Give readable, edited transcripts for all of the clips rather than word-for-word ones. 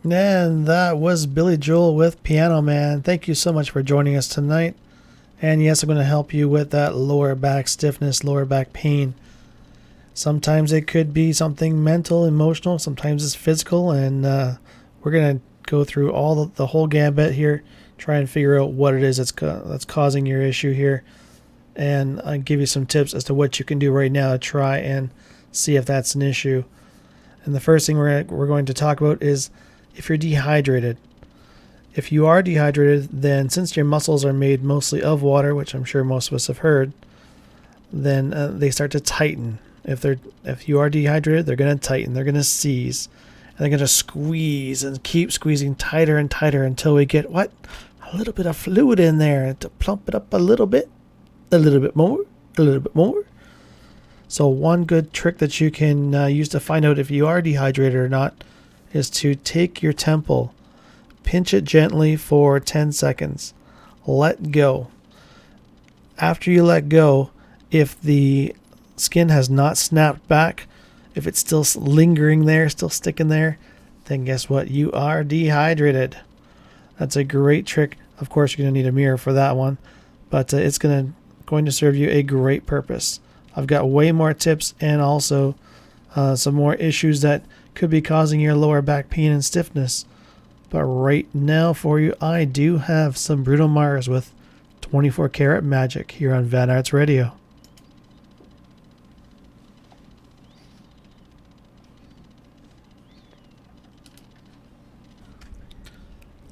And that was Billy Joel with Piano Man. Thank you so much for joining us tonight. And yes, I'm going to help you with that lower back stiffness, lower back pain. Sometimes it could be something mental, emotional. Sometimes it's physical. And we're going to go through all the whole gambit here, try and figure out what it is that's causing your issue here. And I'll give you some tips as to what you can do right now to try and see if that's an issue. And the first thing we're going to talk about is if you're dehydrated. If you are dehydrated, then since your muscles are made mostly of water, which I'm sure most of us have heard, then they start to tighten. If you are dehydrated, they're going to tighten. They're going to seize. And they're going to squeeze and keep squeezing tighter and tighter until we get what? A little bit of fluid in there to plump it up a little bit more, a little bit more. So one good trick that you can use to find out if you are dehydrated or not is to take your temple, pinch it gently for 10 seconds, let go. After you let go, if the skin has not snapped back, if it's still lingering there, still sticking there, then guess what? You are dehydrated. That's a great trick. Of course, you're going to need a mirror for that one, but it's going to serve you a great purpose. I've got way more tips and also some more issues that could be causing your lower back pain and stiffness. But right now for you, I do have some Bruno Mars with 24 Karat Magic here on Van Arts Radio.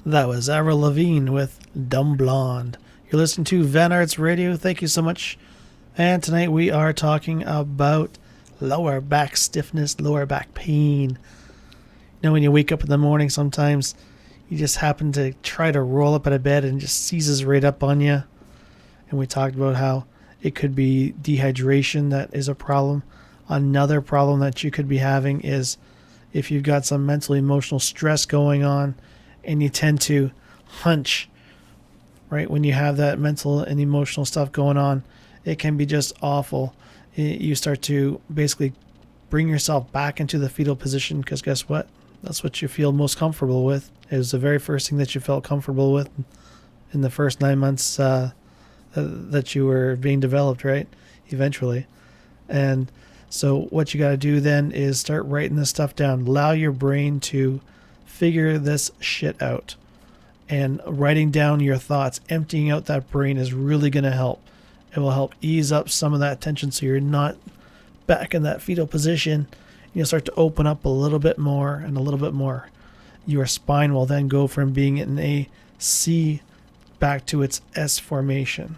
That was Avril Lavigne with Dumb Blonde. You're listening to Van Arts Radio. Thank you so much. And tonight we are talking about lower back stiffness, lower back pain. You know, when you wake up in the morning, sometimes you just happen to try to roll up out of bed and it just seizes right up on you. And we talked about how it could be dehydration that is a problem. Another problem that you could be having is if you've got some mental, emotional stress going on and you tend to hunch, right? When you have that mental and emotional stuff going on, it can be just awful. You start to basically bring yourself back into the fetal position because guess what? That's what you feel most comfortable with. It was the very first thing that you felt comfortable with in the first 9 months that you were being developed, right? Eventually. And so what you got to do then is start writing this stuff down. Allow your brain to figure this shit out. And writing down your thoughts, emptying out that brain is really going to help. It will help ease up some of that tension so you're not back in that fetal position. You'll start to open up a little bit more and a little bit more. Your spine will then go from being in a C back to its S formation.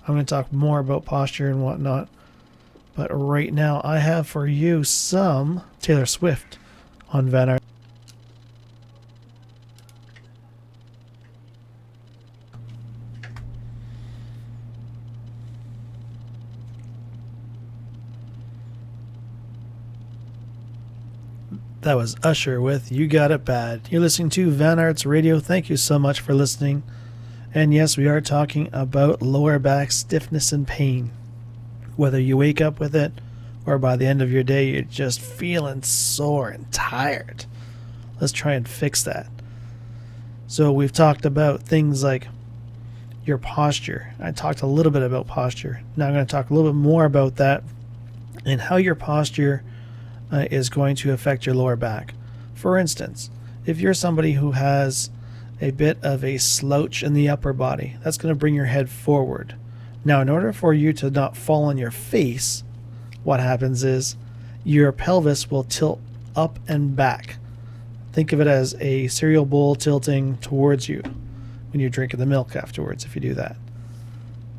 I'm going to talk more about posture and whatnot. But right now I have for you some Taylor Swift on Van Art. That was Usher with You Got It Bad. You're listening to Van Arts Radio. Thank you so much for listening. And yes, we are talking about lower back stiffness and pain. Whether you wake up with it or by the end of your day, you're just feeling sore and tired. Let's try and fix that. So we've talked about things like your posture. I talked a little bit about posture. Now I'm going to talk a little bit more about that and how your posture is going to affect your lower back. For instance, if you're somebody who has a bit of a slouch in the upper body, that's going to bring your head forward. Now, in order for you to not fall on your face, what happens is your pelvis will tilt up and back. Think of it as a cereal bowl tilting towards you when you're drinking the milk afterwards, if you do that.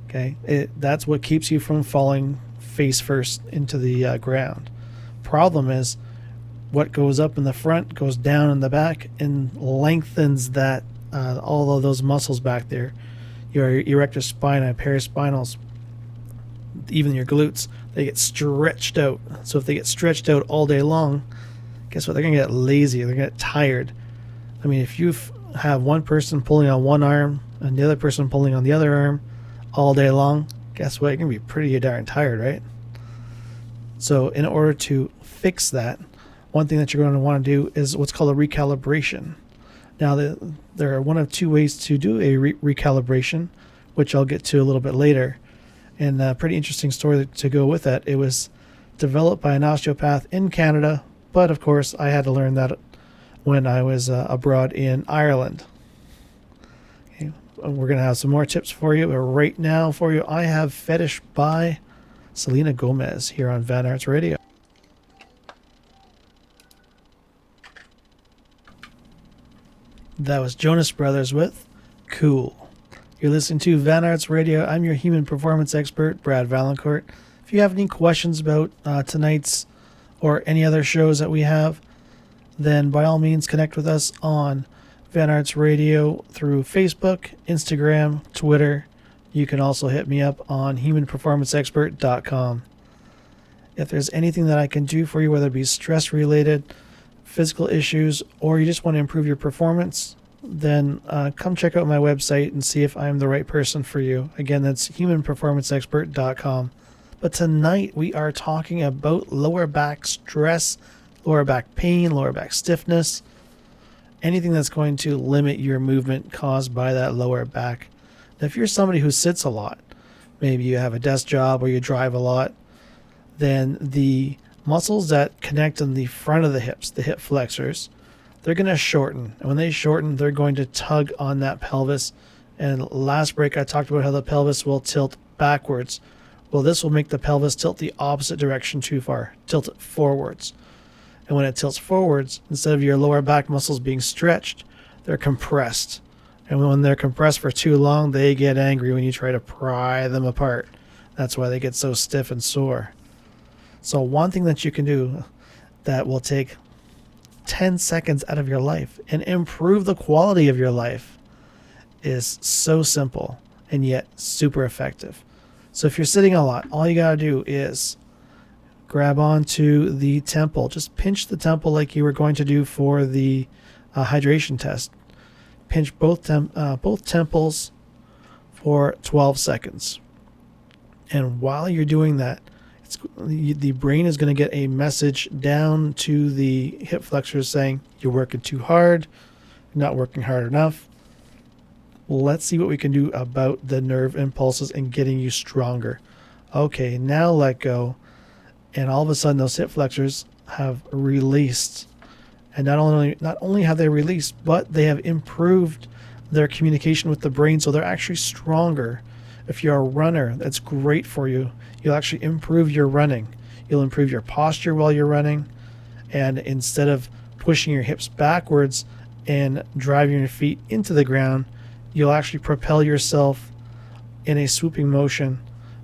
Okay, that's what keeps you from falling face first into the ground. Problem is what goes up in the front goes down in the back and lengthens that all of those muscles back there, your erector spinae, paraspinals, even your glutes, they get stretched out. So if they get stretched out all day long, guess what? They're gonna get lazy. They're gonna get tired. I mean, if you have one person pulling on one arm and the other person pulling on the other arm all day long, guess what? You're gonna be pretty darn tired, right? So in order to fix that, one thing that you're going to want to do is what's called a recalibration. Now, there are one of two ways to do a recalibration, which I'll get to a little bit later. And a pretty interesting story to go with that. It was developed by an osteopath in Canada, but of course I had to learn that when I was abroad in Ireland. Okay, we're going to have some more tips for you, but right now for you, I have Fetish by Selena Gomez here on Van Arts Radio. That was Jonas Brothers with Cool. You're listening to Van Arts Radio. I'm your human performance expert, Brad Vaillancourt. If you have any questions about tonight's or any other shows that we have, then by all means connect with us on Van Arts Radio through Facebook, Instagram, Twitter. You can also hit me up on humanperformanceexpert.com. If there's anything that I can do for you, whether it be stress-related, physical issues, or you just want to improve your performance, then come check out my website and see if I'm the right person for you. Again, that's humanperformanceexpert.com. But tonight we are talking about lower back stress, lower back pain, lower back stiffness, anything that's going to limit your movement caused by that lower back. Now, if you're somebody who sits a lot, maybe you have a desk job or you drive a lot, then the muscles that connect on the front of the hips, the hip flexors, they're going to shorten. And when they shorten, they're going to tug on that pelvis. And last break, I talked about how the pelvis will tilt backwards. Well, this will make the pelvis tilt the opposite direction too far, tilt it forwards. And when it tilts forwards, instead of your lower back muscles being stretched, they're compressed. And when they're compressed for too long, they get angry when you try to pry them apart. That's why they get so stiff and sore. So one thing that you can do that will take 10 seconds out of your life and improve the quality of your life is so simple and yet super effective. So if you're sitting a lot, all you got to do is grab onto the temple. Just pinch the temple like you were going to do for the hydration test. Pinch both temples for 12 seconds. And while you're doing that, the brain is going to get a message down to the hip flexors saying, you're working too hard, you're not working hard enough. Let's see what we can do about the nerve impulses and getting you stronger. Okay, now let go. And all of a sudden those hip flexors have released. And not only have they released, but they have improved their communication with the brain, so they're actually stronger. If you're a runner, that's great for you. You'll actually improve your running. You'll improve your posture while you're running. And instead of pushing your hips backwards and driving your feet into the ground, you'll actually propel yourself in a swooping motion,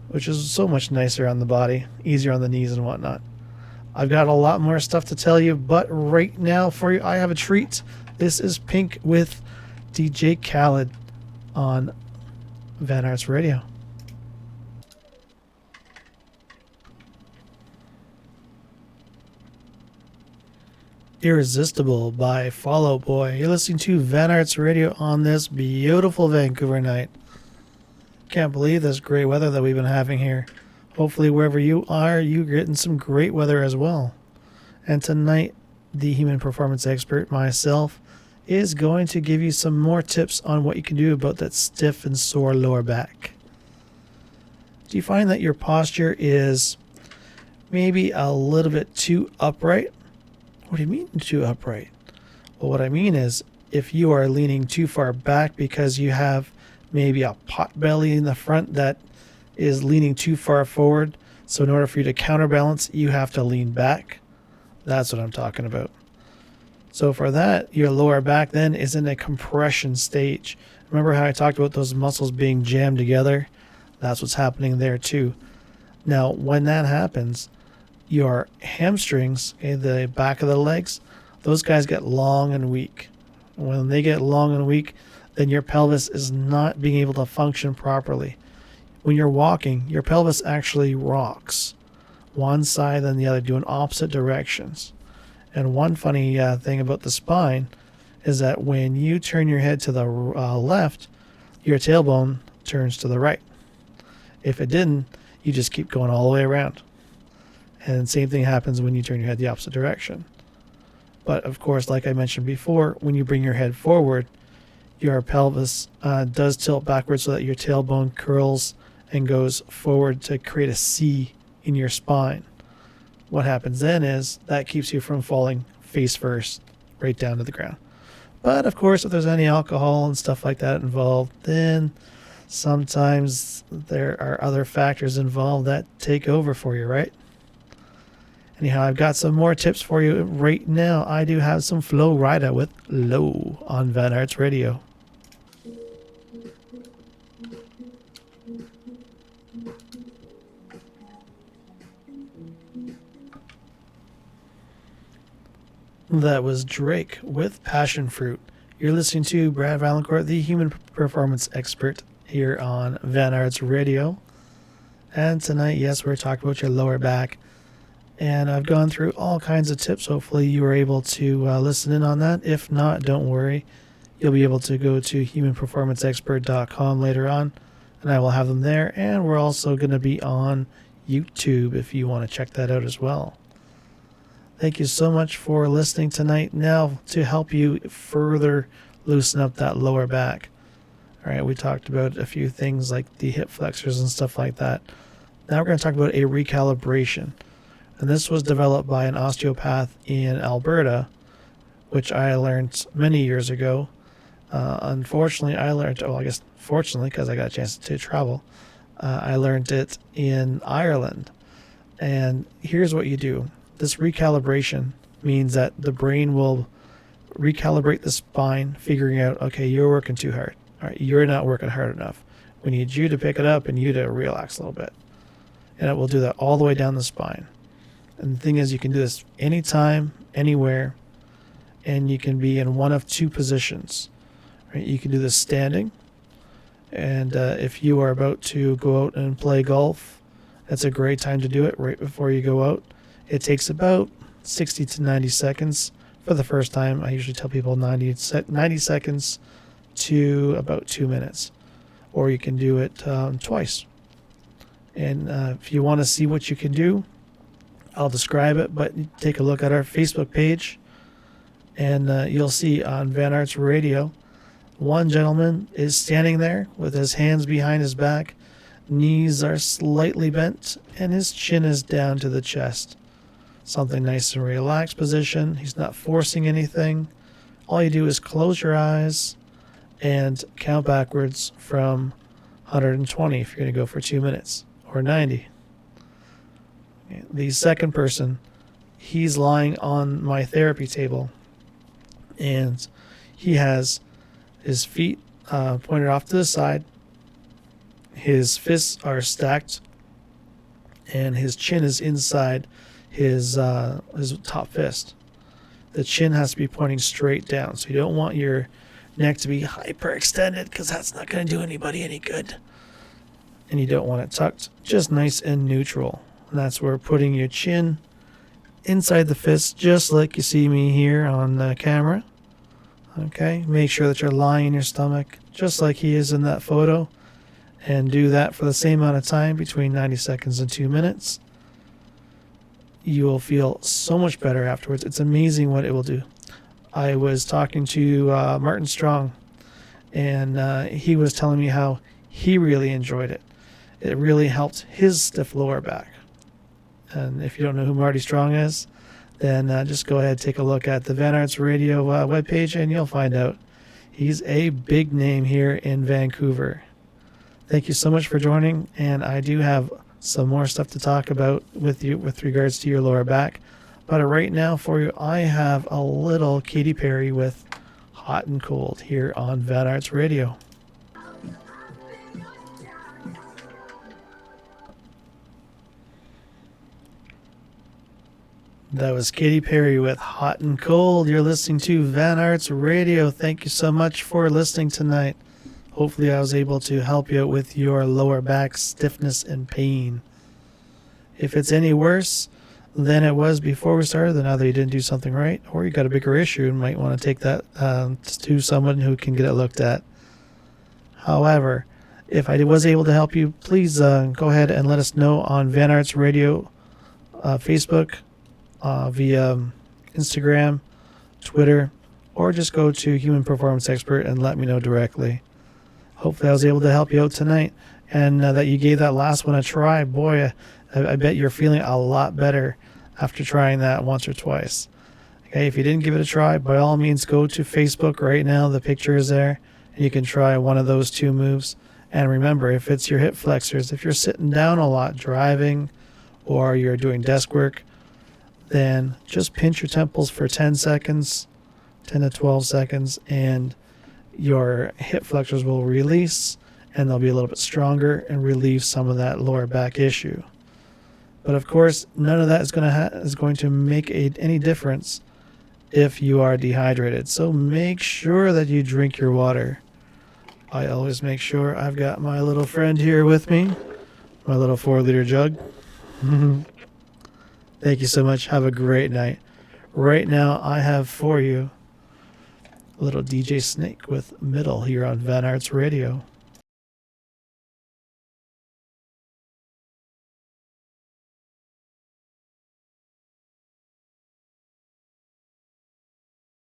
which is so much nicer on the body, easier on the knees and whatnot. I've got a lot more stuff to tell you, but right now for you, I have a treat. This is Pink with DJ Khaled on Van Arts Radio. Irresistible by Fall Out Boy. You're listening to Van Arts Radio on this beautiful Vancouver night. Can't believe this great weather that we've been having here. Hopefully wherever you are, you're getting some great weather as well. And tonight, the human performance expert, myself, is going to give you some more tips on what you can do about that stiff and sore lower back. Do you find that your posture is maybe a little bit too upright? What do you mean too upright? Well, what I mean is if you are leaning too far back because you have maybe a pot belly in the front that is leaning too far forward, so in order for you to counterbalance, you have to lean back. That's what I'm talking about. So for that, your lower back then is in a compression stage. Remember how I talked about those muscles being jammed together? That's what's happening there too. Now, when that happens, your hamstrings, okay, the back of the legs, those guys get long and weak. When they get long and weak, then your pelvis is not being able to function properly. When you're walking, your pelvis actually rocks one side and the other, doing opposite directions. And one funny thing about the spine is that when you turn your head to the left, your tailbone turns to the right. If it didn't, you just keep going all the way around. And same thing happens when you turn your head the opposite direction. But of course, like I mentioned before, when you bring your head forward, your pelvis does tilt backwards so that your tailbone curls and goes forward to create a C in your spine. What happens then is that keeps you from falling face first right down to the ground. But of course, if there's any alcohol and stuff like that involved, then sometimes there are other factors involved that take over for you, right? Anyhow, I've got some more tips for you right now. I do have some Flow Rida with Low on Van Arts Radio. That was Drake with Passion Fruit. You're listening to Brad Vaillancourt, the human performance expert, here on Van Arts Radio. And tonight, yes, we're talking about your lower back. And I've gone through all kinds of tips. Hopefully you were able to listen in on that. If not, don't worry. You'll be able to go to humanperformanceexpert.com later on, and I will have them there. And we're also going to be on YouTube if you want to check that out as well. Thank you so much for listening tonight. Now, to help you further loosen up that lower back. All right, we talked about a few things like the hip flexors and stuff like that. Now we're going to talk about a recalibration. And this was developed by an osteopath in Alberta, which I learned many years ago. Unfortunately, fortunately, because I got a chance to travel, I learned it in Ireland. And here's what you do. This recalibration means that the brain will recalibrate the spine, figuring out, okay, you're working too hard. All right, you're not working hard enough. We need you to pick it up and you to relax a little bit. And it will do that all the way down the spine. And the thing is, you can do this anytime, anywhere, and you can be in one of two positions. Right? You can do this standing, and if you are about to go out and play golf, that's a great time to do it right before you go out. It takes about 60 to 90 seconds for the first time. I usually tell people 90 seconds to about 2 minutes, or you can do it twice. And if you want to see what you can do, I'll describe it, but take a look at our Facebook page, and you'll see on Van Arts Radio, one gentleman is standing there with his hands behind his back, knees are slightly bent, and his chin is down to the chest. Something nice and relaxed position. He's not forcing anything. All you do is close your eyes and count backwards from 120 if you're going to go for 2 minutes, or 90. The second person, he's lying on my therapy table, and he has his feet pointed off to the side. His fists are stacked, and his chin is inside his top fist. The chin has to be pointing straight down, so you don't want your neck to be hyperextended, because that's not going to do anybody any good. And you don't want it tucked, just nice and neutral. And that's where putting your chin inside the fist, just like you see me here on the camera. Okay, make sure that you're lying in your stomach, just like he is in that photo. And do that for the same amount of time, between 90 seconds and 2 minutes. You will feel so much better afterwards. It's amazing what it will do. I was talking to Martin Strong, and he was telling me how he really enjoyed it. It really helped his stiff lower back. And if you don't know who Marty Strong is, then just go ahead and take a look at the Van Arts Radio webpage, and you'll find out. He's a big name here in Vancouver. Thank you so much for joining, and I do have some more stuff to talk about with you with regards to your lower back. But right now for you, I have a little Katy Perry with Hot and Cold here on Van Arts Radio. That was Katy Perry with Hot and Cold. You're listening to Van Arts Radio. Thank you so much for listening tonight. Hopefully I was able to help you out with your lower back stiffness and pain. If it's any worse than it was before we started, then either you didn't do something right, or you got a bigger issue and might want to take that to someone who can get it looked at. However, if I was able to help you, please go ahead and let us know on Van Arts Radio Facebook, via Instagram, Twitter, or just go to Human Performance Expert and let me know directly. Hopefully I was able to help you out tonight, and that you gave that last one a try. Boy, I bet you're feeling a lot better after trying that once or twice. Okay, if you didn't give it a try, by all means go to Facebook right now. The picture is there, and you can try one of those 2 moves. And remember, if it's your hip flexors, if you're sitting down a lot driving or you're doing desk work, then just pinch your temples for 10 seconds, 10 to 12 seconds, and your hip flexors will release, and they'll be a little bit stronger and relieve some of that lower back issue. But of course, none of that is going to make any difference if you are dehydrated. So make sure that you drink your water. I always make sure I've got my little friend here with me, my little 4-liter jug. Thank you so much. Have a great night. Right now, I have for you a little DJ Snake with Middle here on Van Arts Radio.